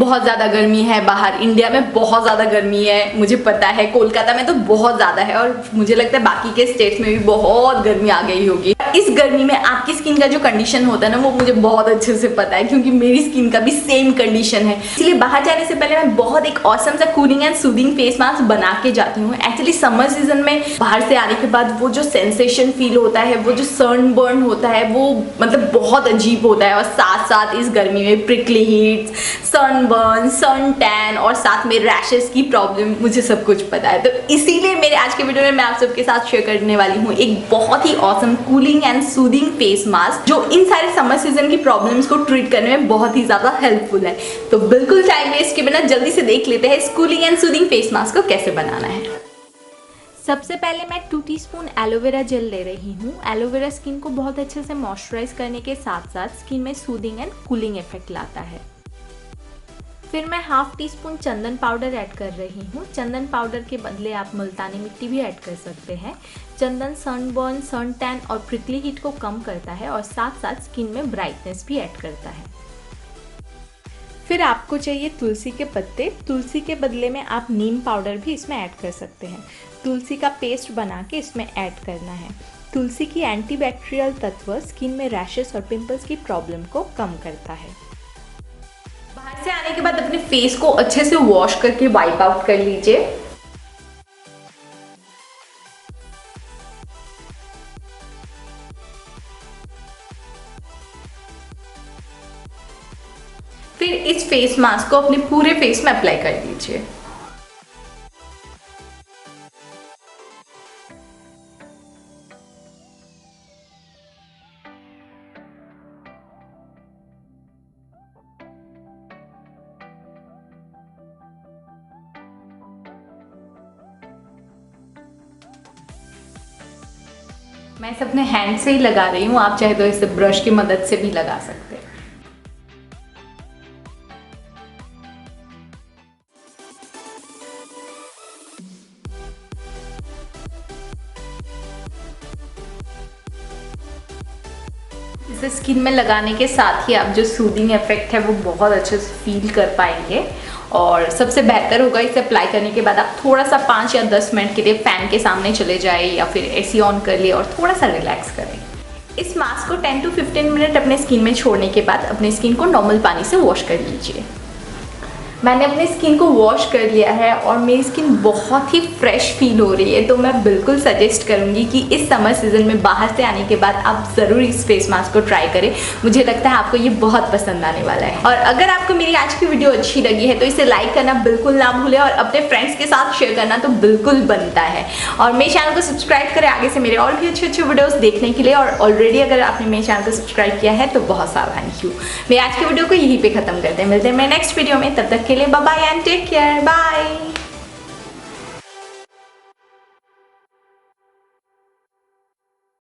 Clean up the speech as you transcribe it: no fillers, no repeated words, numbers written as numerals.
बहुत ज़्यादा गर्मी है बाहर, इंडिया में बहुत ज़्यादा गर्मी है, मुझे पता है। कोलकाता में तो बहुत ज़्यादा है और मुझे लगता है बाकी के स्टेट्स में भी बहुत गर्मी आ गई होगी। इस गर्मी में आपकी स्किन का जो कंडीशन होता है ना, वो मुझे बहुत अच्छे से पता है क्योंकि मेरी स्किन का भी सेम कंडीशन है। इसलिए बाहर जाने से पहले मैं बहुत एक ऑसम सा cooling and soothing face mask बना के जाती हूँ। एक्चुअली समर सीजन में बाहर से आने के बाद वो जो सेंसेशन फील होता है, वो जो सनबर्न होता है, वो मतलब बहुत अजीब होता है। और साथ साथ इस गर्मी में prickly heat, sunburn, sun tan और साथ में रैशेस की प्रॉब्लम, मुझे सब कुछ पता है। तो इसीलिए मेरे आज के वीडियो में मैं आप सबके साथ शेयर करने वाली हूँ एक बहुत ही awesome cooling and soothing face mask जो इन सारे समर सीजन की प्रॉब्लम्स को ट्रीट करने में बहुत ही ज्यादा हेल्पफुल है। तो बिल्कुल टाइम वेस्ट के बिना जल्दी से देख लेते हैं इस cooling and soothing face mask को कैसे बनाना है। सबसे पहले मैं 2 टीस्पून एलोवेरा जेल ले रही हूँ। एलोवेरा स्किन को बहुत अच्छे से मॉइस्चराइज करने के साथ साथ स्किन में सूदिंग एंड कूलिंग इफेक्ट लाता है। फिर मैं हाफ टी स्पून चंदन पाउडर ऐड कर रही हूँ। चंदन पाउडर के बदले आप मुल्तानी मिट्टी भी ऐड कर सकते हैं। चंदन सनबर्न, सन टैन और प्रिकली हीट को कम करता है और साथ साथ स्किन में ब्राइटनेस भी ऐड करता है। फिर आपको चाहिए तुलसी के पत्ते। तुलसी के बदले में आप नीम पाउडर भी इसमें ऐड कर सकते हैं। तुलसी का पेस्ट बना के इसमें ऐड करना है। तुलसी की एंटीबैक्टीरियल तत्व स्किन में रैशेस और पिंपल्स की प्रॉब्लम को कम करता है। बाहर से आने के बाद अपने फेस को अच्छे से वॉश करके वाइप आउट कर लीजिए। फिर इस फेस मास्क को अपने पूरे फेस में अप्लाई कर दीजिए। मैं इसे अपने हैंड से ही लगा रही हूँ, आप चाहे तो इसे ब्रश की मदद से भी लगा सकते हैं। इसे स्किन में लगाने के साथ ही आप जो सूदिंग इफेक्ट है वो बहुत अच्छे से फील कर पाएंगे। और सबसे बेहतर होगा इसे अप्लाई करने के बाद आप थोड़ा सा 5 या 10 मिनट के लिए फैन के सामने चले जाए या फिर एसी ऑन कर लिए और थोड़ा सा रिलैक्स करें। इस मास्क को 10 to 15 मिनट अपने स्किन में छोड़ने के बाद अपने स्किन को नॉर्मल पानी से वॉश कर लीजिए। मैंने अपने स्किन को वॉश कर लिया है और मेरी स्किन बहुत ही फ्रेश फील हो रही है। तो मैं बिल्कुल सजेस्ट करूंगी कि इस समर सीजन में बाहर से आने के बाद आप ज़रूर इस फेस मास्क को ट्राई करें। मुझे लगता है आपको ये बहुत पसंद आने वाला है। और अगर आपको मेरी आज की वीडियो अच्छी लगी है तो इसे लाइक करना बिल्कुल ना भूलें और अपने फ्रेंड्स के साथ शेयर करना तो बिल्कुल बनता है। और मेरे चैनल को सब्सक्राइब करें आगे से मेरे और भी अच्छे अच्छे वीडियोस देखने के लिए। और ऑलरेडी अगर आपने मेरे चैनल को सब्सक्राइब किया है तो बहुत सारा थैंक यू। मैं आज की वीडियो को यहीं पे खत्म करते हैं। मिलते हैं मेरे नेक्स्ट वीडियो में, तब तक के लिए bye bye and take care. Bye.